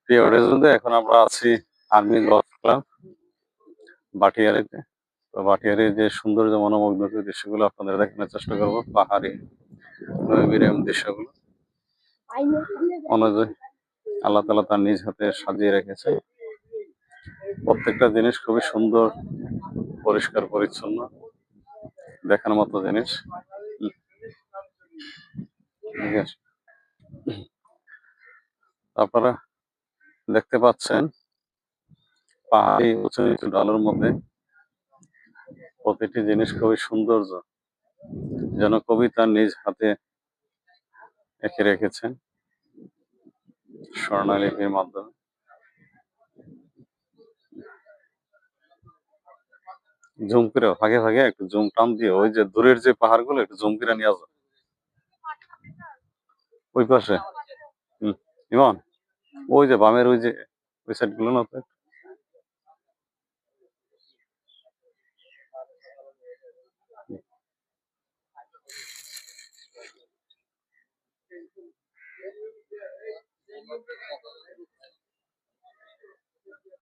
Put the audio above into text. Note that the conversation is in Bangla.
প্রিয় অডিয়েন্স, এখন আমরা আছি আর্মি গলফ ক্লাব বাটিয়ারিতে। তো বাটিয়ারির যে সৌন্দর্য মনোমুগ্ধকর দৃশ্যগুলো আপনাদের দেখানোর চেষ্টা করবো, পাহাড়ি নৈবিরাম দৃশ্যগুলো অনুযায়ী আল্লাহ তাআলা তার নিজ হাতে সাজিয়ে রেখেছে। প্রত্যেকটা জিনিস খুবই সুন্দর, পরিষ্কার পরিচ্ছন্ন, দেখার মতো জিনিস। ঠিক আছে, আপনারা দেখতে পাচ্ছেন পাহাড়ি উঁচু নিচু ঢালুর মধ্যে প্রতিটি জিনিস খুবই সৌন্দর্য, যেন কবি তার নিজ হাতে এঁকে রেখেছেন স্বর্ণলিপির মাধ্যমে। জুম করে ভাগে ভাগে একটু জুম টান দিয়ে ওই যে দূরের যে পাহাড় গুলো একটু জুম করে নিয়ে যাও ওই পাশে। ইমন, ওই যে বামের ওই যে ওই সাইড গুলো না,